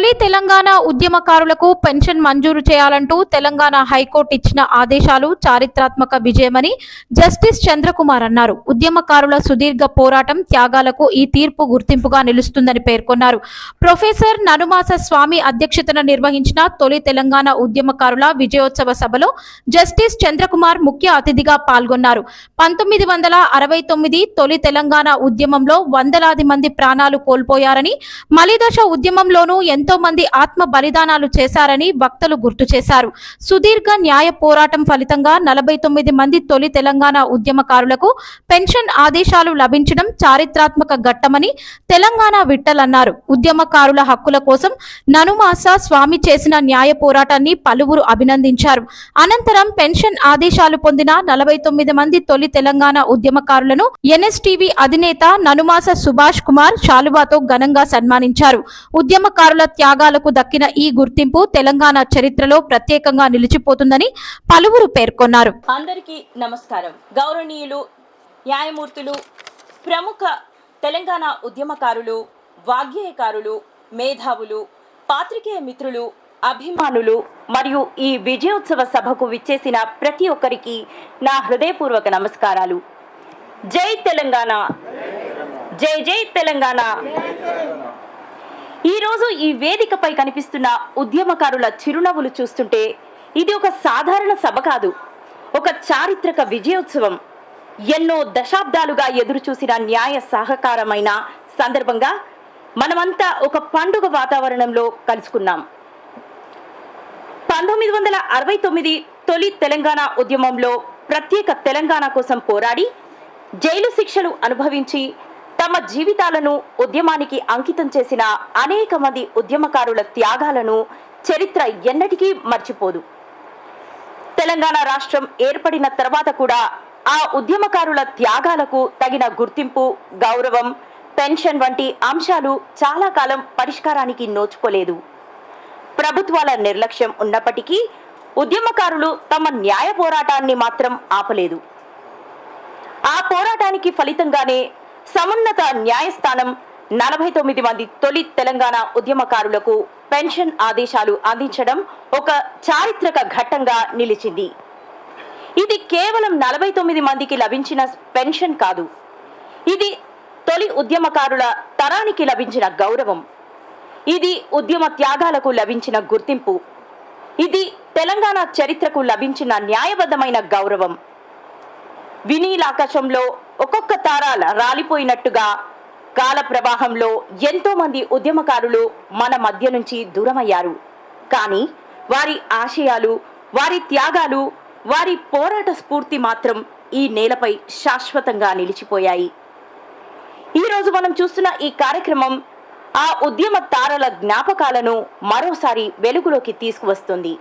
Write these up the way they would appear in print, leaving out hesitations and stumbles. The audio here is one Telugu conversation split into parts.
తొలి తెలంగాణ ఉద్యమకారులకు పెన్షన్ మంజూరు చేయాలంటూ తెలంగాణ హైకోర్టు ఇచ్చిన ఆదేశాలు చారిత్రాత్మక విజయమని జస్టిస్ చంద్రకుమార్ అన్నారు. ఉద్యమకారుల సుదీర్ఘ పోరాటం త్యాగాలకు ఈ తీర్పు గుర్తింపుగా నిలుస్తుందని పేర్కొన్నారు. ప్రొఫెసర్ ననుమాస స్వామి అధ్యక్షతన నిర్వహించిన తొలి తెలంగాణ ఉద్యమకారుల విజయోత్సవ సభలో జస్టిస్ చంద్రకుమార్ ముఖ్య అతిథిగా పాల్గొన్నారు. 1969 తొలి తెలంగాణ ఉద్యమంలో వందలాది మంది ప్రాణాలు కోల్పోయారని, మలిదశ ఉద్యమంలోనూ ఎంతో మంది ఆత్మ బలిదానాలు చేశారని వక్తలు గుర్తు చేశారు. సుదీర్ఘ న్యాయ పోరాటం ఫలితంగా 49 మంది తొలి తెలంగాణ ఉద్యమకారులకు పెన్షన్ ఆదేశాలు లభించడం చారిత్రాత్మక ఘట్టమని తెలంగాణ విఠల్ అన్నారు. ఉద్యమకారుల హక్కుల కోసం ననుమాస స్వామి చేసిన న్యాయ పోరాటాన్ని పలువురు అభినందించారు. అనంతరం పెన్షన్ ఆదేశాలు పొందిన 49 మంది తొలి తెలంగాణ ఉద్యమకారులను ఎన్ఎస్టీవీ అధినేత ననుమాస సుభాష్ కుమార్ శాలువాతో ఘనంగా సన్మానించారు. ఉద్యమకారుల త్యాగాలకు దక్కిన ఈ గుర్తింపు తెలంగాణ చరిత్రలో ప్రత్యేకంగా నిలిచిపోతుందని పలువురు పేర్కొన్నారు. అందరికీ నమస్కారం. గౌరవనీయులు న్యాయమూర్తులు, ప్రముఖ తెలంగాణ ఉద్యమకారులు, వాగ్గేయకారులు, మేధావులు, పాత్రికేయ మిత్రులు, అభిమానులు మరియు ఈ విజయోత్సవ సభకు విచ్చేసిన ప్రతి ఒక్కరికి నా హృదయపూర్వక నమస్కారాలు. జై తెలంగాణ, జై జై తెలంగాణ. ఈరోజు ఈ వేదికపై కనిపిస్తున్న ఉద్యమకారుల చిరునవ్వులు చూస్తుంటే ఇది ఒక సాధారణ సభ కాదు, ఒక చారిత్రక విజయోత్సవం. ఎన్నో దశాబ్దాలుగా ఎదురు చూసిన న్యాయ సహకారమైన సందర్భంగా మనమంతా ఒక పండుగ వాతావరణంలో కలుసుకున్నాం. 1969 తొలి తెలంగాణ ఉద్యమంలో ప్రత్యేక తెలంగాణ కోసం పోరాడి జైలు శిక్షలు అనుభవించి తమ జీవితాలను ఉద్యమానికి అంకితం చేసిన అనేక మంది ఉద్యమకారుల త్యాగాలను చరిత్ర ఎన్నటికీ మర్చిపోదు. తెలంగాణ రాష్ట్రం ఏర్పడిన తర్వాత కూడా ఆ ఉద్యమకారుల త్యాగాలకు తగిన గుర్తింపు, గౌరవం, పెన్షన్ వంటి అంశాలు చాలా కాలం పరిష్కారానికి నోచుకోలేదు. ప్రభుత్వాల నిర్లక్ష్యం ఉన్నప్పటికీ ఉద్యమకారులు తమ న్యాయ పోరాటాన్ని మాత్రం ఆపలేదు. ఆ పోరాటానికి ఫలితంగానే సమున్నత న్యాయస్థానం 49 మంది తొలి తెలంగాణ ఉద్యమకారులకు పెన్షన్ ఆదేశాలు అందించడం ఒక చారిత్రక ఘట్టంగా నిలిచింది. ఇది కేవలం 49 మందికి లభించిన పెన్షన్ కాదు, ఇది తొలి ఉద్యమకారుల తరానికి లభించిన గౌరవం. ఇది ఉద్యమ త్యాగాలకు లభించిన గుర్తింపు. ఇది తెలంగాణ చరిత్రకు లభించిన న్యాయబద్ధమైన గౌరవం. వినీలాకాశంలో ఒక్కొక్క తార రాలిపోయినట్టుగా కాల ప్రవాహంలో ఎంతో మంది ఉద్యమకారులు మన మధ్య నుంచి దూరమయ్యారు. కానీ వారి ఆశయాలు, వారి త్యాగాలు, వారి పోరాట స్ఫూర్తి మాత్రం ఈ నేలపై శాశ్వతంగా నిలిచిపోయాయి. ఈరోజు మనం చూస్తున్న ఈ కార్యక్రమం ఆ ఉద్యమ తారల జ్ఞాపకాలను మరోసారి వెలుగులోకి తీసుకువస్తుంది.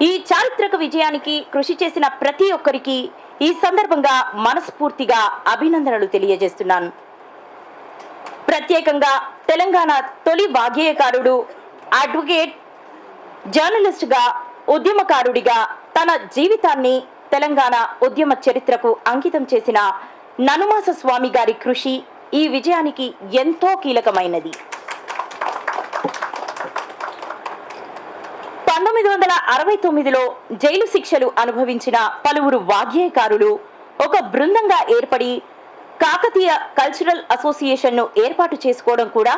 ఈ చారిత్రక విజయానికి కృషి చేసిన ప్రతి ఒక్కరికి ఈ సందర్భంగా మనస్ఫూర్తిగా అభినందనలు తెలియజేస్తున్నాను. ప్రత్యేకంగా తెలంగాణ తొలి వాగ్గేయకారుడు, అడ్వకేట్, జర్నలిస్టుగా, ఉద్యమకారుడిగా తన జీవితాన్ని తెలంగాణ ఉద్యమ చరిత్రకు అంకితం చేసిన ననుమాస స్వామి గారి కృషి ఈ విజయానికి ఎంతో కీలకమైనది. 1969లో జైలు శిక్షలు అనుభవించిన పలువురు వాగ్గేయకారులు ఒక బృందంగా ఏర్పడి కాకతీయ కల్చరల్ అసోసియేషన్ను ఏర్పాటు చేసుకోవడం కూడా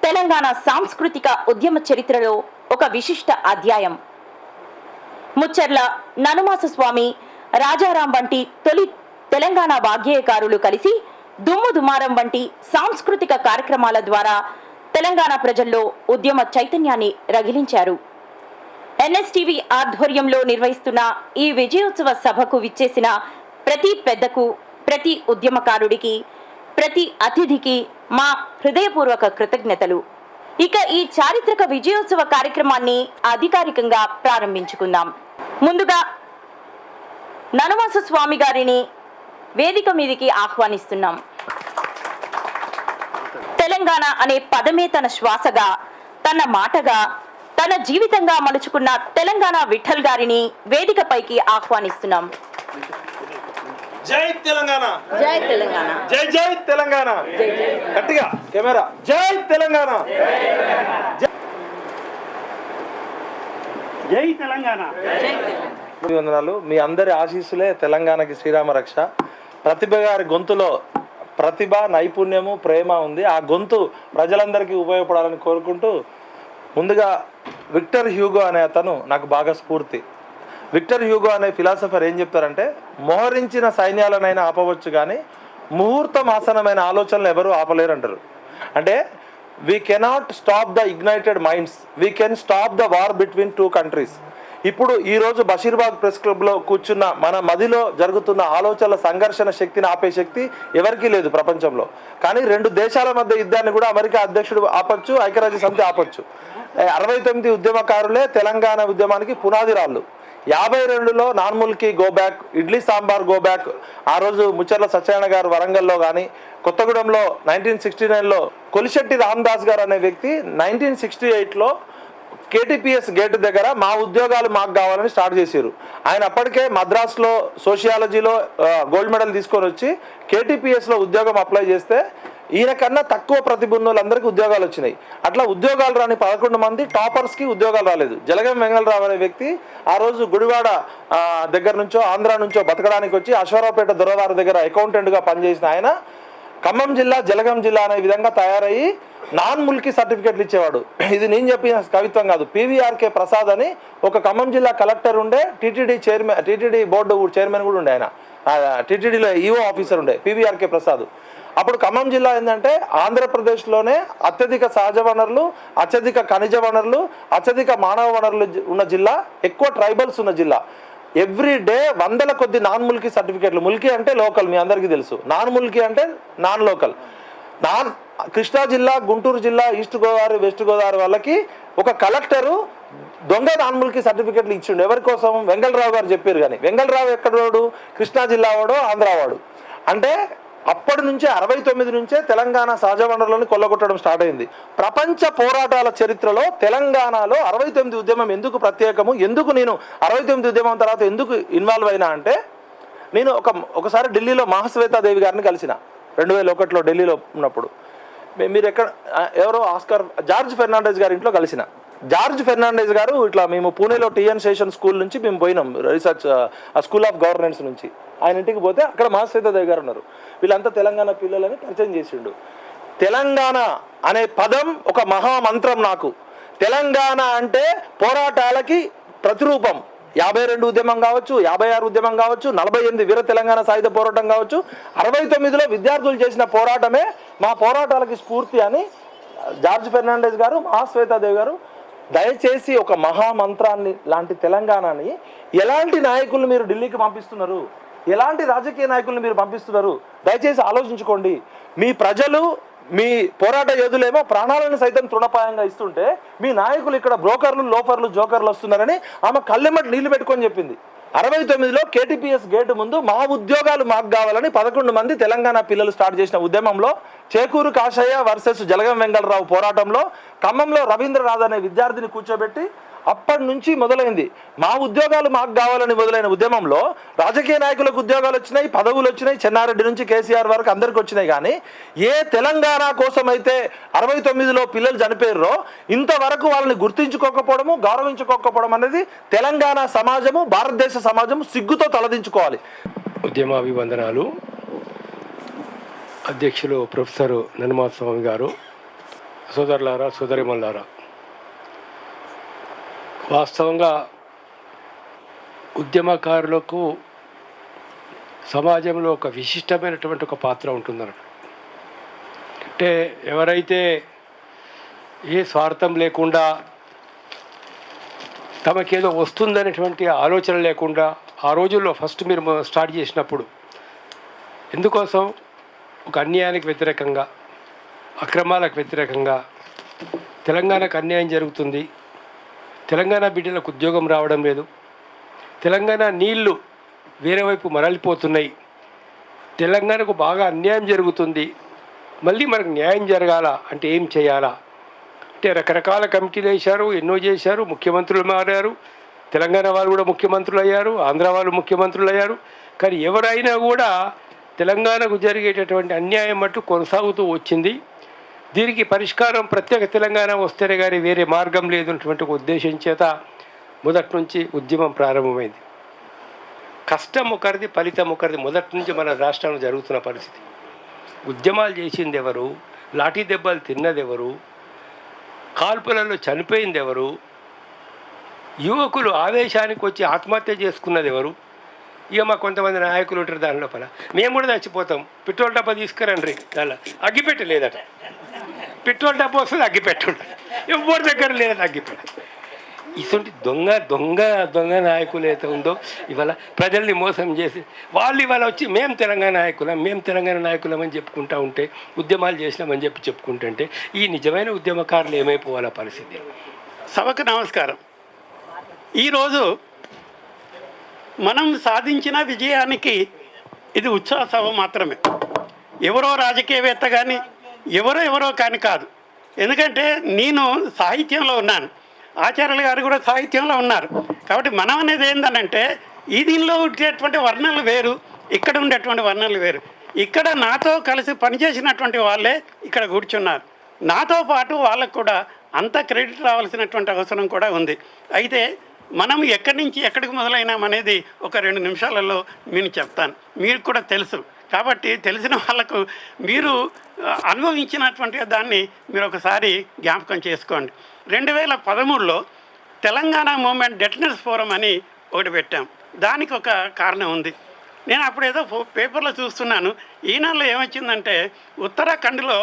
తెలంగాణ సాంస్కృతిక ఉద్యమ చరిత్రలో ఒక విశిష్ట అధ్యాయం. ముచ్చర్ల ననుమాస స్వామి, రాజారాం వంటి తొలి తెలంగాణ వాగ్గేయకారులు కలిసి దుమ్ము దుమారం వంటి సాంస్కృతిక కార్యక్రమాల ద్వారా తెలంగాణ ప్రజల్లో ఉద్యమ చైతన్యాన్ని రగిలించారు. ఎన్ఎస్టీవీ ఆధ్వర్యంలో నిర్వహిస్తున్న ఈ విజయోత్సవ సభకు విచ్చేసిన ప్రతి పెద్దకు, ప్రతి ఉద్యమకారుడికి, ప్రతి అతిథికి మా హృదయపూర్వక కృతజ్ఞతలు. ఇక ఈ చారిత్రక విజయోత్సవ కార్యక్రమాన్ని అధికారికంగా ప్రారంభించుకుందాం. ముందుగా ననుమాస స్వామి గారిని వేదిక మీదికి ఆహ్వానిస్తున్నాం. తెలంగాణ అనే పదమే తన శ్వాసగా, తన మాటగా, తన జీవితంగా మలుచుకున్న తెలంగాణ విఠల్ గారిని వేదికపైకి ఆహ్వానిస్తున్నాం. జై తెలంగాణ, జై తెలంగాణ, జై జై తెలంగాణ, గట్టిగా కెమెరా, జై తెలంగాణ, జై తెలంగాణ. వందనాలు. మీ అందరి ఆశీస్సులే తెలంగాణకి శ్రీరామ రక్ష. ప్రతిభ గారి గొంతులో ప్రతిభ, నైపుణ్యము, ప్రేమ ఉంది. ఆ గొంతు ప్రజలందరికీ ఉపయోగపడాలని కోరుకుంటూ, ముందుగా విక్టర్ హ్యూగో అనే అతను నాకు బాగా స్ఫూర్తి. విక్టర్ హ్యూగో అనే ఫిలాసఫర్ ఏం చెప్తారంటే, మోహరించిన సైన్యాలనైనా ఆపవచ్చు కానీ ముహూర్తం ఆసనమైన ఆలోచనలు ఎవరు ఆపలేరు అంటారు. అంటే we cannot stop the ignited minds, we can stop the war between two countries. ఇప్పుడు ఈరోజు బషీర్బాగ్ ప్రెస్ క్లబ్లో కూర్చున్న మన మదిలో జరుగుతున్న ఆలోచనల సంఘర్షణ శక్తిని ఆపే శక్తి ఎవరికీ లేదు ప్రపంచంలో. కానీ రెండు దేశాల మధ్య యుద్ధాన్ని కూడా అమెరికా అధ్యక్షుడు ఆపచ్చు, ఐక్యరాజ్య సమితి ఆపచ్చు. 69 ఉద్యమకారులే తెలంగాణ ఉద్యమానికి పునాది రాళ్ళు. 52లో నాన్ముల్కి go back, idli sambar go back. ఆ రోజు ముచ్చర్ల సత్యనారాయణ గారు వరంగల్లో కానీ, కొత్తగూడెంలో 1969లో కొలిశెట్టి రామదాస్ గారు అనే వ్యక్తి 1968లో కేటీపీఎస్ గేట్ దగ్గర మా ఉద్యోగాలు మాకు కావాలని స్టార్ట్ చేశారు. ఆయన అప్పటికే మద్రాసులో సోషియాలజీలో గోల్డ్ మెడల్ తీసుకొని వచ్చి కేటీపీఎస్లో ఉద్యోగం అప్లై చేస్తే ఈయన కన్నా తక్కువ ప్రతిభ ఉన్న వాళ్ళందరికీ ఉద్యోగాలు వచ్చినాయి. అట్లా ఉద్యోగాలు రాని 11 మంది టాపర్స్కి ఉద్యోగాలు రాలేదు. జలగం వెంగళరావు అనే వ్యక్తి ఆ రోజు గుడివాడ దగ్గర నుంచో ఆంధ్ర నుంచో బతకడానికి వచ్చి అశ్వరావుపేట దొరవారి దగ్గర అకౌంటెంట్గా పనిచేసిన ఆయన ఖమ్మం జిల్లా, జలగం జిల్లా అనే విధంగా తయారయ్యి నాన్ ముల్కీ సర్టిఫికెట్లు ఇచ్చేవాడు. ఇది నేను చెప్పిన కవిత్వం కాదు. PVRK ప్రసాద్ అని ఒక ఖమ్మం జిల్లా కలెక్టర్ ఉండే, టీటీడీ బోర్డు చైర్మన్ కూడా ఉండే. ఆయన టీటీడీలో ఈఓ ఆఫీసర్ ఉండే PVRK ప్రసాద్. అప్పుడు ఖమ్మం జిల్లా ఏంటంటే ఆంధ్రప్రదేశ్లోనే అత్యధిక సహజ వనరులు, అత్యధిక ఖనిజ వనరులు, అత్యధిక మానవ వనరులు ఉన్న జిల్లా, ఎక్కువ ట్రైబల్స్ ఉన్న జిల్లా. ఎవ్రీ డే వందల కొద్ది నాన్ ముల్కీ సర్టిఫికెట్లు. ముల్కీ అంటే లోకల్, మీ అందరికీ తెలుసు. నాన్ ముల్కీ అంటే నాన్ లోకల్. కృష్ణా జిల్లా, గుంటూరు జిల్లా, ఈస్ట్ గోదావరి, వెస్ట్ గోదావరి వాళ్ళకి ఒక కలెక్టరు దొంగ నాన్ ముల్కీ సర్టిఫికెట్లు ఇచ్చిండు. ఎవరి కోసం? వెంగళరావు గారు చెప్పారు. కానీ వెంగళరావు ఎక్కడవాడు? కృష్ణా జిల్లా వాడు, ఆంధ్రావాడు. అంటే అప్పటి నుంచే 69 నుంచే తెలంగాణ సహజ వనరులను కొల్లగొట్టడం స్టార్ట్ అయింది. ప్రపంచ పోరాటాల చరిత్రలో తెలంగాణలో 69 ఉద్యమం ఎందుకు ప్రత్యేకము, ఎందుకు నేను 69 ఉద్యమం తర్వాత ఎందుకు ఇన్వాల్వ్ అయినా అంటే, నేను ఒకసారి ఢిల్లీలో మహాశ్వేతాదేవి గారిని కలిసిన 2001లో ఢిల్లీలో ఉన్నప్పుడు. మీరు ఎవరో జార్జ్ ఫెర్నాండెస్ గారి ఇంట్లో కలిసిన. జార్జ్ ఫెర్నాండెస్ గారు ఇట్లా మేము పూణేలో TN శేషన్ స్కూల్ నుంచి మేము పోయినాం, రీసెర్చ్ స్కూల్ ఆఫ్ గవర్నెన్స్ నుంచి. ఆయన ఇంటికి పోతే అక్కడ మహాశ్వేతాదేవి గారు ఉన్నారు. వీళ్ళంతా తెలంగాణ పిల్లలని పరిచయం చేసిండు. తెలంగాణ అనే పదం ఒక మహామంత్రం నాకు. తెలంగాణ అంటే పోరాటాలకి ప్రతిరూపం. 52 ఉద్యమం కావచ్చు, 56 ఉద్యమం కావచ్చు, 48 వీర తెలంగాణ సాయుధ పోరాటం కావచ్చు, 69లో విద్యార్థులు చేసిన పోరాటమే మా పోరాటాలకి స్ఫూర్తి అని జార్జ్ ఫెర్నాండెస్ గారు, మహాశ్వేతాదేవి గారు దయచేసి ఒక మహామంత్రాన్ని లాంటి తెలంగాణని ఎలాంటి నాయకులను మీరు ఢిల్లీకి పంపిస్తున్నారు, ఎలాంటి రాజకీయ నాయకులను మీరు పంపిస్తున్నారు, దయచేసి ఆలోచించుకోండి. మీ ప్రజలు, మీ పోరాట యోధులేమో ప్రాణాలను సైతం తృణపాయంగా ఇస్తుంటే మీ నాయకులు ఇక్కడ బ్రోకర్లు, లోఫర్లు, జోకర్లు వస్తున్నారని ఆమె కళ్ళెమ్మటి నీళ్లు పెట్టుకొని చెప్పింది. 69లో కేటీపీఎస్ గేటు ముందు మా ఉద్యోగాలు మాకు కావాలని 11 మంది తెలంగాణ పిల్లలు స్టార్ట్ చేసిన ఉద్యమంలో, చేకూరు కాశయ్య వర్సెస్ జలగం వెంగళరావు పోరాటంలో ఖమ్మంలో రవీంద్రనాథ్ అనే విద్యార్థిని కూర్చోబెట్టి అప్పటి నుంచి మొదలైంది. మా ఉద్యోగాలు మాకు కావాలని మొదలైన ఉద్యమంలో రాజకీయ నాయకులకు ఉద్యోగాలు వచ్చినాయి, పదవులు వచ్చినాయి. చెన్నారెడ్డి నుంచి కేసీఆర్ వరకు అందరికి వచ్చినాయి. కానీ ఏ తెలంగాణ కోసం అయితే 69లో పిల్లలు చనిపోయారో ఇంతవరకు వాళ్ళని గుర్తించుకోకపోవడము, గౌరవించుకోకపోవడం అనేది తెలంగాణ సమాజము, భారతదేశ సమాజము సిగ్గుతో తలదించుకోవాలి. ఉద్యమాభివందనాలు. అధ్యక్షులు ప్రొఫెసర్ నన్నమా స్వామి గారు, సోదరులారా, సోదరిమల్లారా, వాస్తవంగా ఉద్యమకారులకు సమాజంలో ఒక విశిష్టమైనటువంటి ఒక పాత్ర ఉంటుందన్నమాట. అంటే ఎవరైతే ఏ స్వార్థం లేకుండా, తమకేదో వస్తుందనేటువంటి ఆలోచన లేకుండా, ఆ రోజుల్లో ఫస్ట్ మీరు స్టార్ట్ చేసినప్పుడు ఎందుకోసం ఒక అన్యాయానికి వ్యతిరేకంగా, అక్రమాలకు వ్యతిరేకంగా, తెలంగాణకు అన్యాయం జరుగుతుంది, తెలంగాణ బిడ్డలకు ఉద్యోగం రావడం లేదు, తెలంగాణ నీళ్లు వేరే వైపు మరలిపోతున్నాయి, తెలంగాణకు బాగా అన్యాయం జరుగుతుంది, మళ్ళీ మనకు న్యాయం జరగాల అంటే ఏం చేయాలా అంటే రకరకాల కమిటీలు వేశారు, ఎన్నో చేశారు, ముఖ్యమంత్రులు మారారు, తెలంగాణ వాళ్ళు కూడా ముఖ్యమంత్రులు అయ్యారు, ఆంధ్ర వాళ్ళు ముఖ్యమంత్రులు అయ్యారు. కానీ ఎవరైనా కూడా తెలంగాణకు జరిగేటటువంటి అన్యాయం మట్టు కొనసాగుతూ వచ్చింది. దీనికి పరిష్కారం ప్రత్యేక తెలంగాణ వస్తేనే కానీ వేరే మార్గం లేదన్నటువంటి ఉద్దేశం చేత మొదటి నుంచి ఉద్యమం ప్రారంభమైంది. కష్టం ఒకరిది, ఫలితం ఒకరిది. మొదటి నుంచి మన రాష్ట్రంలో జరుగుతున్న పరిస్థితి. ఉద్యమాలు చేసింది ఎవరు, లాఠీ దెబ్బలు తిన్నది ఎవరు, కాల్పులలో చనిపోయింది ఎవరు, యువకులు ఆవేశానికి వచ్చి ఆత్మహత్య చేసుకున్నది ఎవరు? ఇక మా కొంతమంది నాయకులు ఉంటారు దాని లోపల, మేము కూడా చచ్చిపోతాం, పెట్రోల్ డబ్బా తీసుకురండి, దానిలో అగ్గిపెట్టు లేదట, పెట్రోల్ డబ్బా వస్తుంది అగ్గిపెట్టు ఎవరి దగ్గర లేదట అగ్గిపెట్టు. ఇటువంటి దొంగ దొంగ దొంగ నాయకులు అయితే ఉందో ఇవాళ ప్రజల్ని మోసం చేసి వాళ్ళు ఇవాళ వచ్చి మేము తెలంగాణ నాయకులం అని చెప్పుకుంటూ ఉంటే, ఉద్యమాలు చేసినామని చెప్పుకుంటుంటే ఈ నిజమైన ఉద్యమకారులు ఏమైపోవాల పరిస్థితి. సభకు నమస్కారం. ఈరోజు మనం సాధించిన విజయానికి ఇది ఉత్సవ సభ మాత్రమే. ఎవరో రాజకీయవేత్త కానీ ఎవరో కానీ కాదు. ఎందుకంటే నేను సాహిత్యంలో ఉన్నాను, ఆచార్యులు గారు కూడా సాహిత్యంలో ఉన్నారు. కాబట్టి మనం అనేది ఏంటనంటే ఈ దీనిలో ఉండేటువంటి వర్ణనలు వేరు, ఇక్కడ ఉండేటువంటి వర్ణనలు వేరు. ఇక్కడ నాతో కలిసి పనిచేసినటువంటి వాళ్ళే ఇక్కడ కూర్చున్నారు. నాతో పాటు వాళ్ళకు కూడా అంత క్రెడిట్ రావాల్సినటువంటి అవసరం కూడా ఉంది. అయితే మనం ఎక్కడి నుంచి ఎక్కడికి మొదలైనామనేది ఒక 2 నిమిషాలలో నేను చెప్తాను. మీకు కూడా తెలుసు కాబట్టి తెలిసిన వాళ్ళకు మీరు అనుభవించినటువంటి దాన్ని మీరు ఒకసారి జ్ఞాపకం చేసుకోండి. 2013లో తెలంగాణ మూమెంట్ డెటనర్స్ ఫోరం అని ఒకటి పెట్టాం. దానికి ఒక కారణం ఉంది. నేను అప్పుడు ఏదో పేపర్లో చూస్తున్నాను, ఈనాడులో ఏమొచ్చిందంటే ఉత్తరాఖండ్లో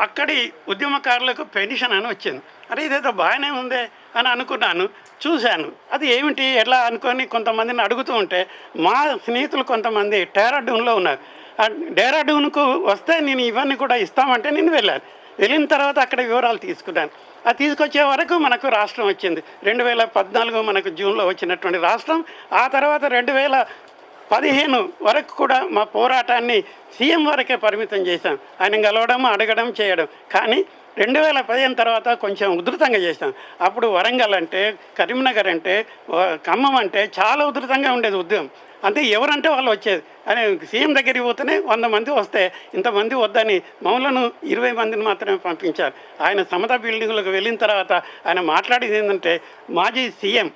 అక్కడి ఉద్యమకారులకు పెన్షన్ అని వచ్చింది. అరే ఇదేదో బాగానే ఉందే అని అనుకున్నాను, చూశాను. అది ఏమిటి ఎట్లా అనుకొని కొంతమందిని అడుగుతూ ఉంటే మా స్నేహితులు కొంతమంది డెహ్రాడూన్లో ఉన్నారు. ఆ డెహ్రాడూన్కు వస్తే నేను ఇవన్నీ కూడా ఇస్తామంటే నేను వెళ్ళాను. వెళ్ళిన తర్వాత అక్కడ వివరాలు తీసుకున్నాను. అది తీసుకొచ్చే వరకు మనకు రాష్ట్రం వచ్చింది. 2014 మనకు జూన్లో వచ్చినటువంటి రాష్ట్రం. ఆ తర్వాత 2015 వరకు కూడా మా పోరాటాన్ని సీఎం వరకే పరిమితం చేశాం. ఆయన కలవడం, అడగడం, చేయడం. కానీ 2015 తర్వాత కొంచెం ఉధృతంగా చేశాం. అప్పుడు వరంగల్ అంటే, కరీంనగర్ అంటే, ఖమ్మం అంటే చాలా ఉధృతంగా ఉండేది ఉద్యమం. అంతే ఎవరంటే వాళ్ళు వచ్చేది. అని సీఎం దగ్గరికి పోతేనే 100 మంది వస్తే ఇంతమంది వద్దని మమ్మల్ని 20 మందిని మాత్రమే పంపించారు. ఆయన సమతా బిల్డింగ్లకు వెళ్ళిన తర్వాత ఆయన మాట్లాడేది ఏంటంటే, మాజీ సీఎం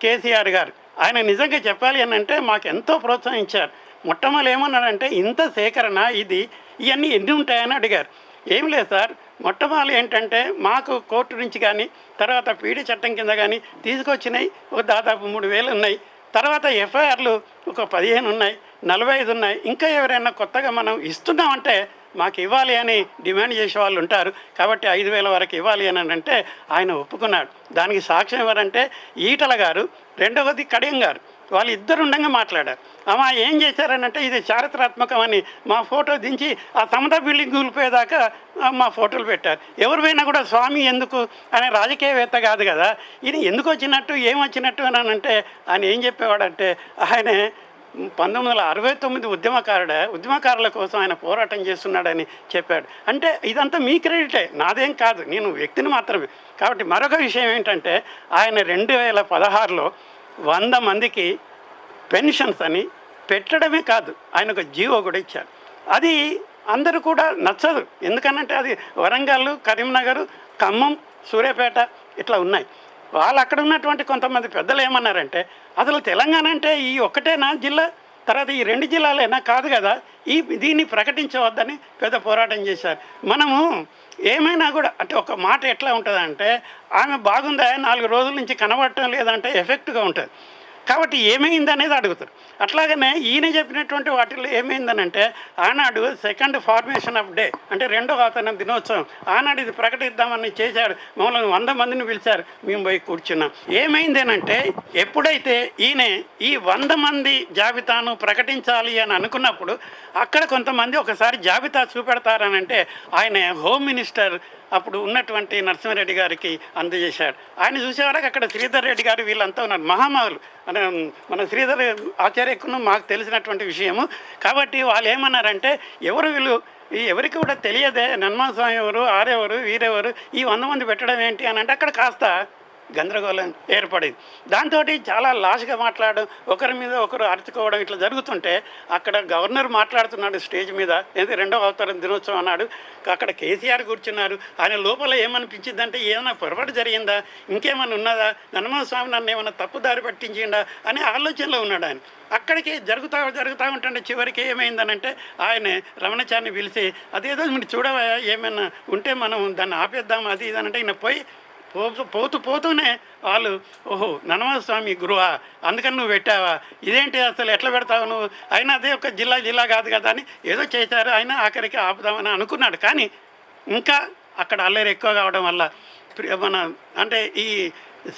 కేసీఆర్ గారు ఆయన నిజంగా చెప్పాలి అని అంటే మాకు ఎంతో ప్రోత్సహించారు. మొట్టమొదటి ఏమన్నారంటే ఇంత సేకరణ ఇవన్నీ ఎన్ని ఉంటాయని అడిగారు. ఏం లేదు సార్, మొట్టమొదటి ఏంటంటే మాకు కోర్టు నుంచి కానీ తర్వాత పీడీ చట్టం కింద కానీ తీసుకొచ్చినాయి ఒక దాదాపు 3,000 ఉన్నాయి. తర్వాత ఎఫ్ఐఆర్లు ఒక 15 ఉన్నాయి, 45 ఉన్నాయి. ఇంకా ఎవరైనా కొత్తగా మనం ఇస్తున్నామంటే మాకు ఇవ్వాలి అని డిమాండ్ చేసే వాళ్ళు ఉంటారు. కాబట్టి 5,000 వరకు ఇవ్వాలి అని అంటే ఆయన ఒప్పుకున్నాడు. దానికి సాక్ష్యం ఎవరంటే ఈటల గారు, రెండవది కడియం గారు. వాళ్ళు ఇద్దరు ఉండగా మాట్లాడారు. అమ్మా ఏం చేశారనంటే ఇది చారిత్రాత్మకం అని మా ఫోటో దించి ఆ సమతా బిల్డింగ్ కూలిపోయేదాకా మా ఫోటోలు పెట్టారు. ఎవరు పోయినా కూడా స్వామి ఎందుకు అనే రాజకీయవేత్త కాదు కదా, ఇది ఎందుకు వచ్చినట్టు ఏం వచ్చినట్టు అని అంటే ఆయన ఏం చెప్పేవాడంటే ఆయనే 1969 ఉద్యమకారుల కోసం ఆయన పోరాటం చేస్తున్నాడని చెప్పాడు. అంటే ఇదంతా మీ క్రెడిటే, నాదేం కాదు, నేను వ్యక్తిని మాత్రమే. కాబట్టి మరొక విషయం ఏంటంటే ఆయన 2016లో 100 మందికి పెన్షన్స్ అని పెట్టడమే కాదు ఆయన ఒక జీవో కూడా ఇచ్చారు. అది అందరూ కూడా నచ్చదు. ఎందుకనంటే అది వరంగల్, కరీంనగర్, ఖమ్మం, సూర్యాపేట ఇట్లా ఉన్నాయి. వాళ్ళు అక్కడ ఉన్నటువంటి కొంతమంది పెద్దలు ఏమన్నారంటే అసలు తెలంగాణ అంటే ఈ ఒక్కటేనా జిల్లా, తర్వాత ఈ 2 జిల్లాలైనా కాదు కదా, దీన్ని ప్రకటించవద్దని పెద్ద పోరాటం చేశారు. మనము ఏమైనా కూడా అంటే ఒక మాట ఎట్లా ఉంటుందంటే ఆమె బాగుందా 4 రోజుల నుంచి కనబడటం లేదంటే ఎఫెక్ట్గా ఉంటుంది. కాబట్టి ఏమైంది అనేది అడుగుతారు. అట్లాగనే ఈయన చెప్పినటువంటి వాటిల్లో ఏమైందనంటే ఆనాడు 2nd ఫార్మేషన్ ఆఫ్ డే అంటే 2వ ఆతన దినోత్సవం ఆనాడు ఇది ప్రకటిద్దామని చేశాడు. మమ్మల్ని 100 మందిని పిలిచారు, మేము పోయి కూర్చున్నాం. ఏమైందేనంటే ఎప్పుడైతే ఈయన ఈ 100 మంది జాబితాను ప్రకటించాలి అని అనుకున్నప్పుడు అక్కడ కొంతమంది ఒకసారి జాబితా చూపెడతారనంటే ఆయన హోమ్ మినిస్టర్ అప్పుడు ఉన్నటువంటి నరసింహారెడ్డి గారికి అందజేశాడు. ఆయన చూసేవాళ్ళకి అక్కడ శ్రీధర్ రెడ్డి గారు వీళ్ళంతా ఉన్నారు, మహామహులు. మన శ్రీధర్ ఆచార్యకును మాకు తెలిసినటువంటి విషయము. కాబట్టి వాళ్ళు ఏమన్నారంటే వీళ్ళు ఎవరికి కూడా తెలియదే, నన్మాస్వామి ఎవరు, ఆరెవరు, వీరెవరు, ఈ 100 మంది పెట్టడం ఏంటి అని అంటే అక్కడ కాస్త గందరగోళం ఏర్పడింది. దాంతో చాలా లాస్గా మాట్లాడడం, ఒకరి మీద ఒకరు అరుచుకోవడం ఇట్లా జరుగుతుంటే అక్కడ గవర్నర్ మాట్లాడుతున్నాడు స్టేజ్ మీద, ఏది 2వ అవతారం దినోత్సవం అన్నాడు. అక్కడ కేసీఆర్ కూర్చున్నారు. ఆయన లోపల ఏమనిపించిందంటే ఏమైనా పొరపాటు జరిగిందా, ఇంకేమైనా ఉన్నదా, నన్నమ స్వామి నన్ను ఏమైనా తప్పుదారి పట్టించిందా అనే ఆలోచనలో ఉన్నాడు ఆయన. అక్కడికి జరుగుతూ ఉంటుంటే చివరికి ఏమైందనంటే ఆయనే రమణాచారిని పిలిచి అదేదో మీరు చూడవా ఏమైనా ఉంటే మనం దాన్ని ఆపేద్దాం అది ఇది అంటే ఈయన పోతూనే వాళ్ళు ఓహో నన్నమ స్వామి గురువా అందుకని నువ్వు పెట్టావా, ఇదేంటి అసలు ఎట్లా పెడతావు నువ్వు, అయినా అదే ఒక జిల్లా కాదు కదా అని ఏదో చేశారు. ఆయన ఆఖరికి ఆపుదామని అనుకున్నాడు. కానీ ఇంకా అక్కడ అల్లరి ఎక్కువ కావడం వల్ల మన అంటే ఈ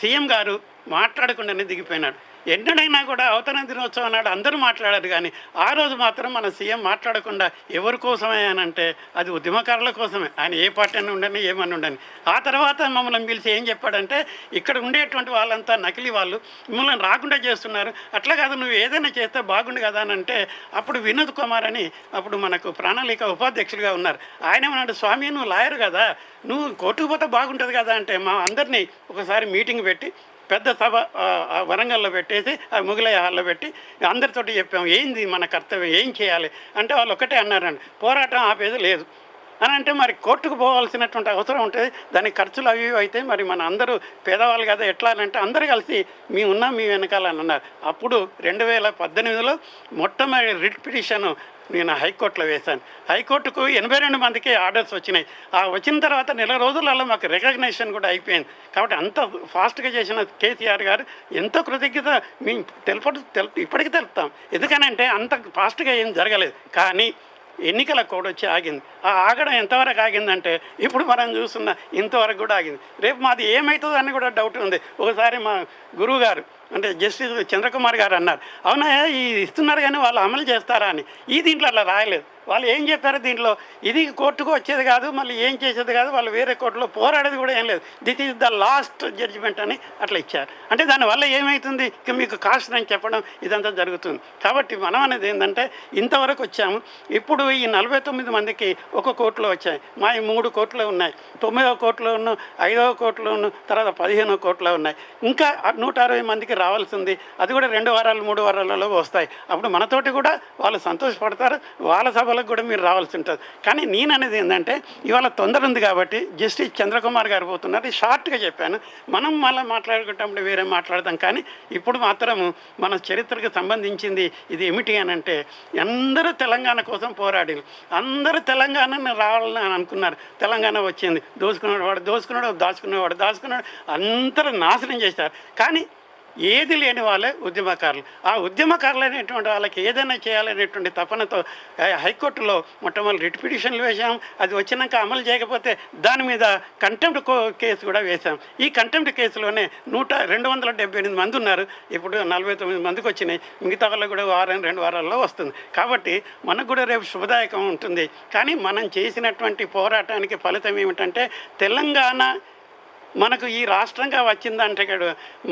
సీఎం గారు మాట్లాడకుండానే దిగిపోయినాడు. ఎన్నడైనా కూడా అవతరణ దినోత్సవం నాడు అందరూ మాట్లాడారు, కానీ ఆ రోజు మాత్రం మన సీఎం మాట్లాడకుండా ఎవరి కోసమే అని అంటే అది ఉద్యమకారుల కోసమే. ఆయన ఏ పార్టీ అని ఉండని ఏమని ఉండని. ఆ తర్వాత మమ్మల్ని పిలిచి ఏం చెప్పాడంటే ఇక్కడ ఉండేటువంటి వాళ్ళంతా నకిలీ వాళ్ళు, మిమ్మల్ని రాకుండా చేస్తున్నారు, అట్లా కాదు నువ్వు ఏదైనా చేస్తే బాగుండు కదా అని అంటే అప్పుడు వినోద్ కుమార్ అని అప్పుడు మనకు ప్రణాళిక ఉపాధ్యక్షులుగా ఉన్నారు. ఆయన ఏమన్నాడు, స్వామి నువ్వు లాయర్ కదా, నువ్వు కోర్టుకు పోతే బాగుంటుంది కదా అంటే మా అందరినీ ఒకసారి మీటింగ్ పెట్టి పెద్ద సభ వరంగల్లో పెట్టేసి మొగలయ్య హాల్లో పెట్టి అందరితోటి చెప్పాము ఏంది మన కర్తవ్యం, ఏం చేయాలి అంటే వాళ్ళు ఒకటే అన్నారండి, పోరాటం ఆపేది లేదు అని అంటే మరి కోర్టుకు పోవాల్సినటువంటి అవసరం ఉంటుంది, దానికి ఖర్చులు అవి అయితే మరి మన అందరూ పేదవాళ్ళు కదా ఎట్లా అంటే అందరూ కలిసి మీ వెనకాలని అన్నారు. అప్పుడు 2018లో మొట్టమొదటి రిట్ పిటిషన్ నేను హైకోర్టులో వేశాను. హైకోర్టుకు 82 మందికి ఆర్డర్స్ వచ్చినాయి. ఆ వచ్చిన తర్వాత నెల రోజులలో మాకు రికగ్నేషన్ కూడా అయిపోయింది. కాబట్టి అంత ఫాస్ట్గా చేసిన కేసీఆర్ గారు ఎంతో కృతజ్ఞత మేము ఇప్పటికీ తెలుపుతాం. ఎందుకనంటే అంత ఫాస్ట్గా ఏం జరగలేదు. కానీ ఎన్నికల కోడ్ వచ్చి ఆగింది. ఆ ఆగడం ఎంతవరకు ఆగిందంటే ఇప్పుడు మనం చూస్తున్న ఇంతవరకు కూడా ఆగింది. రేపు మాది ఏమవుతుందో అని కూడా డౌట్ ఉంది. ఒకసారి మా గురువు గారు అంటే జస్టిస్ చంద్రకుమార్ గారు అన్నారు, అవునా ఈ ఇస్తున్నారు కానీ వాళ్ళు అమలు చేస్తారా అని. ఈ దీంట్లో అలా రాయలేదు. వాళ్ళు ఏం చెప్పారు దీంట్లో, ఇది కోర్టుకు వచ్చేది కాదు, మళ్ళీ ఏం చేసేది కాదు, వాళ్ళు వేరే కోర్టులో పోరాడేది కూడా ఏం లేదు, this is the last judgement అని అట్లా ఇచ్చారు. అంటే దానివల్ల ఏమవుతుంది, ఇక మీకు కాస్ట్ అని చెప్పడం ఇదంతా జరుగుతుంది. కాబట్టి మనం అనేది ఏంటంటే ఇంతవరకు వచ్చాము. ఇప్పుడు ఈ 49 మందికి ఒక కోర్టులో వచ్చాయి, మా 3 కోర్టులో ఉన్నాయి, 9వ కోర్టులో ఉన్న 5వ కోర్టులో ఉన్న తర్వాత 15వ కోర్టులో ఉన్నాయి. ఇంకా 160 మందికి రావాల్సి ఉంది. అది కూడా 2 వారాలు 3 వారాలలో వస్తాయి. అప్పుడు మనతోటి కూడా వాళ్ళు సంతోషపడతారు, వాళ్ళ సభలకు కూడా మీరు రావాల్సి ఉంటుంది. కానీ నేను అనేది ఏంటంటే ఇవాళ తొందర ఉంది కాబట్టి జస్టిస్ చంద్రకుమార్ గారు పోతున్నారు, షార్ట్గా చెప్పాను. మనం మళ్ళీ మాట్లాడుకుంటే వేరే మాట్లాడదాం. కానీ ఇప్పుడు మాత్రం మన చరిత్రకు సంబంధించింది ఇది ఏమిటి అని అంటే అందరూ తెలంగాణ కోసం పోరాడి అందరూ తెలంగాణని రావాలని అనుకున్నారు. తెలంగాణ వచ్చింది, దోచుకున్నాడు, దాచుకున్నాడు, అందరూ నాశనం చేశారు. కానీ ఏది లేని వాళ్ళే ఉద్యమకారులు. ఆ ఉద్యమకారులు అనేటువంటి వాళ్ళకి ఏదైనా చేయాలనేటువంటి తపనతో హైకోర్టులో మొట్టమొదటి రిట్ పిటిషన్లు వేసాం. అది వచ్చినాక అమలు చేయకపోతే దాని మీద కంటెంప్ట్ కేసు కూడా వేశాం. ఈ కంటెంప్ట్ కేసులోనే 278 మంది ఉన్నారు. ఇప్పుడు 49 మందికి వచ్చినాయి. మిగతా వాళ్ళు కూడా 2 వారాల్లో వస్తుంది. కాబట్టి మనకు కూడా రేపు శుభదాయకం ఉంటుంది. కానీ మనం చేసినటువంటి పోరాటానికి ఫలితం ఏమిటంటే తెలంగాణ మనకు ఈ రాష్ట్రంగా వచ్చిందంటే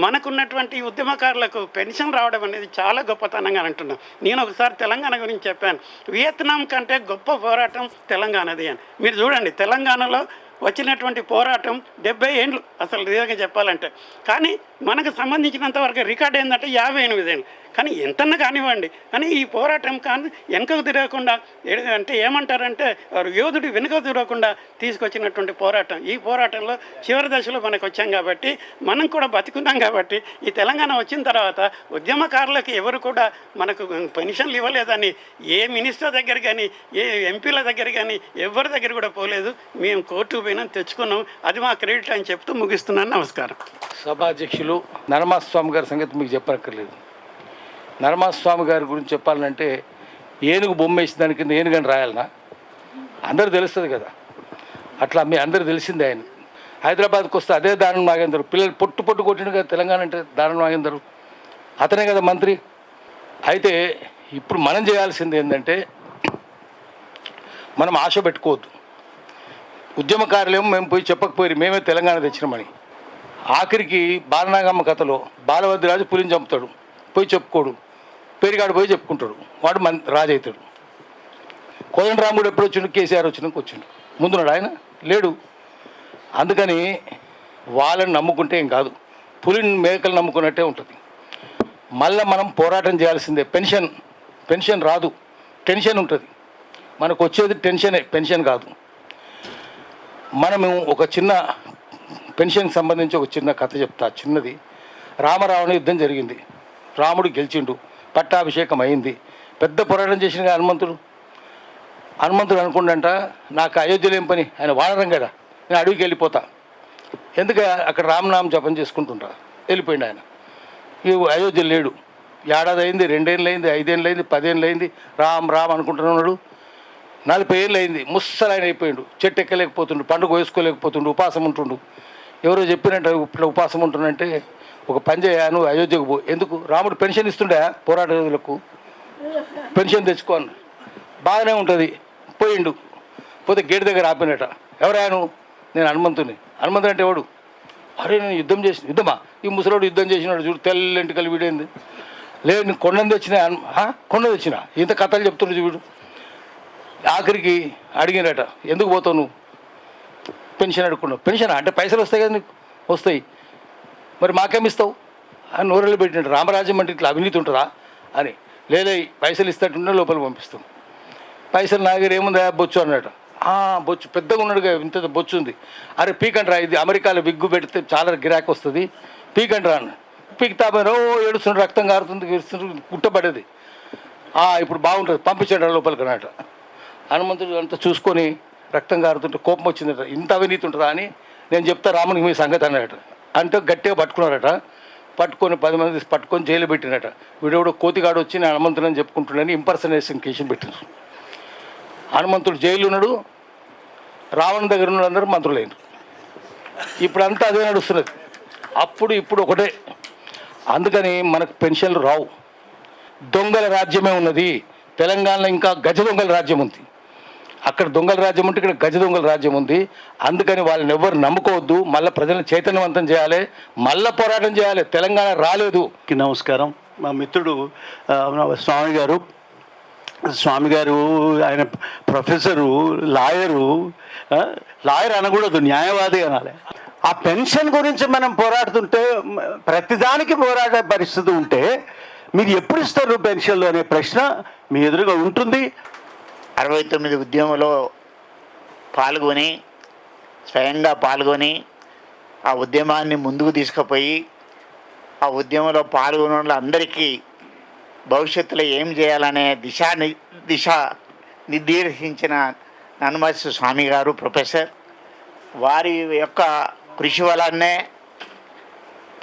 మనకున్నటువంటి ఉద్యమకారులకు పెన్షన్ రావడం అనేది చాలా గొప్పతనంగా అంటున్నాం. నేను ఒకసారి తెలంగాణ గురించి చెప్పాను, వియత్నాం కంటే గొప్ప పోరాటం తెలంగాణది అని. మీరు చూడండి, తెలంగాణలో వచ్చినటువంటి పోరాటం 70 ఏళ్ళు అసలు నిజంగా చెప్పాలంటే. కానీ మనకు సంబంధించినంతవరకు రికార్డ్ ఏంటంటే 58 ఏళ్ళు. కానీ ఎంతన్నా కానివ్వండి, కానీ ఈ పోరాటం కానీ వెనుకకు తిరగకుండా అంటే ఏమంటారంటే యోధుడు వెనుక తిరగకుండా తీసుకొచ్చినటువంటి పోరాటం. ఈ పోరాటంలో చివరి దశలో మనకు వచ్చాం కాబట్టి మనం కూడా బతుకున్నాం. కాబట్టి ఈ తెలంగాణ వచ్చిన తర్వాత ఉద్యమకారులకు ఎవరు కూడా మనకు పెన్షన్లు ఇవ్వలేదని ఏ మినిస్టర్ దగ్గర కానీ ఏ ఎంపీల దగ్గర కానీ ఎవరి దగ్గర కూడా పోలేదు. మేము కోర్టుకు పోయినా తెచ్చుకున్నాం. అది మా క్రెడిట్ అని చెప్తూ ముగిస్తున్నాను. నమస్కారం. సభాధ్యక్షులు నరసింహస్వామి గారి సంగతి మీకు చెప్పక్కర్లేదు. నరసింహస్వామి గారి గురించి చెప్పాలంటే ఏనుగు బొమ్మ వేసిన దాని కింద ఏనుగని రాయాలనా, అందరూ తెలుస్తుంది కదా. అట్లా మీ అందరూ తెలిసిందే. ఆయన హైదరాబాద్కి వస్తే అదే దానం నాగేందర్, పిల్లలు పొట్టు కొట్టిండు కదా తెలంగాణ అంటే దానం నాగేందర్, అతనే కదా మంత్రి. అయితే ఇప్పుడు మనం చేయాల్సింది ఏంటంటే మనం ఆశ పెట్టుకోవద్దు. ఉద్యమకారులేమో మేము పోయి చెప్పకపోయి మేమే తెలంగాణ తెచ్చినామని. ఆఖరికి బాలనాగమ్మ కథలో బాలవద్రాజు పులిని చంపుతాడు, పోయి చెప్పుకోడు, పేరుగాడు పోయి చెప్పుకుంటాడు, వాడు రాజు అవుతాడు. కోదండరాముడు ఎప్పుడు వచ్చిండు, కేసీఆర్ వచ్చినాక వచ్చిండు, ముందున్నాడు ఆయన లేడు. అందుకని వాళ్ళని నమ్ముకుంటే ఏం కాదు. పులిని మేకలు నమ్ముకున్నట్టే ఉంటుంది. మళ్ళీ మనం పోరాటం చేయాల్సిందే. పెన్షన్ రాదు, టెన్షన్ ఉంటుంది. మనకు వచ్చేది పెన్షన్ కాదు. మనము ఒక చిన్న పెన్షన్కి సంబంధించి ఒక చిన్న కథ చెప్తా. చిన్నది. రామరావణ యుద్ధం జరిగింది. రాముడు గెలిచిండు, పట్టాభిషేకం అయింది. పెద్ద పోరాటం చేసిన హనుమంతుడు అనుకుండంట, నాకు అయోధ్యలో ఏం పని, ఆయన వానరం కదా, నేను అడవికి వెళ్ళిపోతా. ఎందుకు అక్కడ రామనామం జపం చేసుకుంటుంటా. వెళ్ళిపోయిండు ఆయన. ఈ అయోధ్య లేడు. ఏడాది అయింది, 2 ఏళ్ళు అయింది, 5 ఏళ్ళు అయింది, 10 ఏళ్ళు అయింది. రామ్ అనుకుంటున్నాడు. 40 ఏళ్ళు అయింది. ముస్సలాయన అయిపోయిండు. చెట్టు ఎక్కలేకపోతుండు, పండుగ వేసుకోలేకపోతుండు, ఉపాసం ఉంటుండు. ఎవరో చెప్పినట్టు ఇప్పుడు ఉపాసం ఉంటుండంటే, ఒక పని చేయను, అయోధ్యకు పో. ఎందుకు? రాముడు పెన్షన్ ఇస్తుండే పోరాట యోధులకు, పెన్షన్ తెచ్చుకో అన్న. బాగానే ఉంటుంది. పోయిండు. పోతే గేట్ దగ్గర ఆపినట. ఎవరాను? నేను హనుమంతుని. హనుమంతుడు అంటే ఎవడు? అరే నేను యుద్ధమా? ఈ ముసలోడు యుద్ధం చేసినాడు చూడు, తెల్లంటి కలిసి వీడైంది. లేదు నేను కొండను తెచ్చిన ఇంత కథలు చెప్తున్నాడు చూడు. ఆఖరికి అడిగినట, ఎందుకు పోతావు నువ్వు? పెన్షన్ అడుక్కున్నావు. పెన్షన్ అంటే పైసలు వస్తాయి కదా నీకు? వస్తాయి. మరి మాకేమిస్తావు అని నోరెళ్ళు పెట్టినట్టు. రామరాజ్యం అంటే ఇట్లా అవినీతి ఉంటుందా అని. లేలే పైసలు ఇస్తేట్టున్నా లోపల పంపిస్తాం. పైసలు నా దగ్గర ఏముందా? బొచ్చు అన్నట. బొచ్చు పెద్దగా ఉన్నాడుగా, ఇంత బొచ్చు ఉంది. అరే పీకండ్రా, ఇది అమెరికాలో విగ్గు పెడితే చాలా గిరాకీ వస్తుంది, పీకండ్రా అన్న. పీకుతామని ఏడుస్తుండ్రు, రక్తం కారుతుంది, గుట్టపడేది. ఇప్పుడు బాగుంటుంది, పంపించండి లోపలికి అన్నట. హనుమంతుడు అంతా చూసుకొని రక్తం కారుతుంటే కోపం వచ్చిందట. ఇంత అవినీతి ఉంటుందా అని నేను చెప్తా రామునికి మీ సంగతి అన్నట. అంటే గట్టిగా పట్టుకున్నారట. పట్టుకొని 10 మంది పట్టుకొని జైలు పెట్టినట. వీడెవడో కోతిగాడు వచ్చి నేను హనుమంతుడని చెప్పుకుంటున్నాను ఇంపర్సనేషన్ కేసు పెట్టినారు. హనుమంతుడు జైలు ఉన్నాడు, రావణ దగ్గర ఉన్న అందరూ మంత్రులైనరు. ఇప్పుడంతా అదే నడుస్తున్నది. ఇప్పుడు ఒకటే. అందుకని మనకు పెన్షన్లు రావు. దొంగల రాజ్యమే ఉన్నది. తెలంగాణలో ఇంకా గజ దొంగల రాజ్యం ఉంది. అక్కడ దొంగల రాజ్యం ఉంటే ఇక్కడ గజ దొంగల రాజ్యం ఉంది. అందుకని వాళ్ళని ఎవరు నమ్ముకోవద్దు. మళ్ళీ ప్రజలను చైతన్యవంతం చేయాలి, మళ్ళీ పోరాటం చేయాలి. తెలంగాణ రాలేదు. నమస్కారం. మా మిత్రుడు స్వామి గారు ఆయన ప్రొఫెసరు, లాయర్ అనకూడదు, న్యాయవాది అనాలి. ఆ పెన్షన్ గురించి మనం పోరాడుతుంటే, ప్రతిదానికి పోరాడే పరిస్థితి ఉంటే మీరు ఎప్పుడు ఇస్తారు పెన్షన్లు అనే ప్రశ్న మీ ఎదురుగా ఉంటుంది. 69 ఉద్యమంలో స్వయంగా పాల్గొని ఆ ఉద్యమాన్ని ముందుకు తీసుకుపోయి ఆ ఉద్యమంలో పాల్గొన్న వాళ్ళందరికీ భవిష్యత్తులో ఏం చేయాలనే దిశ నిర్దేశించిన నన్నమస్తు స్వామి గారు ప్రొఫెసర్. వారి యొక్క కృషి వలనే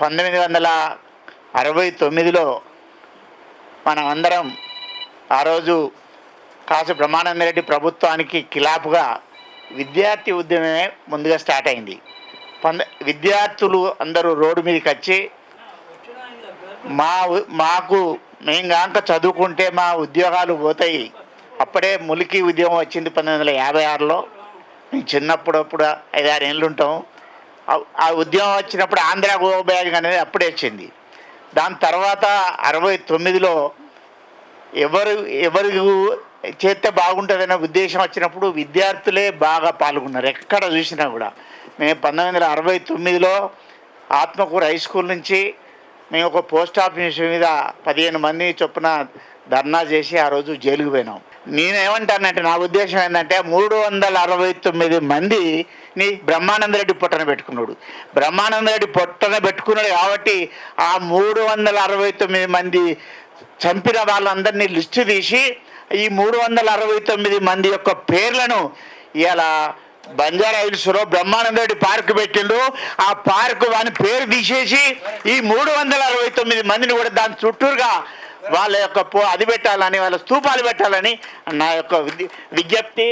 1969లో మనం అందరం ఆ రోజు కాసు బ్రహ్మానందరెడ్డి ప్రభుత్వానికి ఖిలాఫుగా విద్యార్థి ఉద్యమమే ముందుగా స్టార్ట్ అయింది. విద్యార్థులు అందరూ రోడ్డు మీదకి వచ్చి మేము కాక చదువుకుంటే మా ఉద్యోగాలు పోతాయి. అప్పుడే ములికి ఉద్యమం వచ్చింది 1956లో. మేము చిన్నప్పుడు 5-6 ఏళ్ళు ఉంటాం. ఆ ఉద్యమం వచ్చినప్పుడు ఆంధ్ర గో బ్యాగ్ అనేది అప్పుడే వచ్చింది. దాని తర్వాత 69లో ఎవరు చేస్తే బాగుంటుందనే ఉద్దేశం వచ్చినప్పుడు విద్యార్థులే బాగా పాల్గొన్నారు. ఎక్కడ చూసినా కూడా. మేము 1969లో ఆత్మకూరు హై స్కూల్ నుంచి మేము ఒక పోస్ట్ ఆఫీస్ మీద 15 మంది చొప్పున ధర్నా చేసి ఆ రోజు జైలుకు పోయినాం. నేనేమంటానంటే, నా ఉద్దేశం ఏంటంటే, 369 మందిని బ్రహ్మానందరెడ్డి పొట్టన పెట్టుకున్నాడు. బ్రహ్మానందరెడ్డి పొట్టన పెట్టుకున్నాడు కాబట్టి ఆ 369 మంది చంపిన వాళ్ళందరినీ లిస్టు తీసి ఈ 369 మంది యొక్క పేర్లను ఇలా బంజారా హిల్స్లో బ్రహ్మానందరెడ్డి పార్క్ పెట్టిండు. ఆ పార్క్ వాని పేరు తీసేసి ఈ 369 మందిని కూడా దాని చుట్టూరుగా వాళ్ళ యొక్క అది పెట్టాలని, వాళ్ళ స్తూపాలు పెట్టాలని నా యొక్క విజ్ఞప్తి.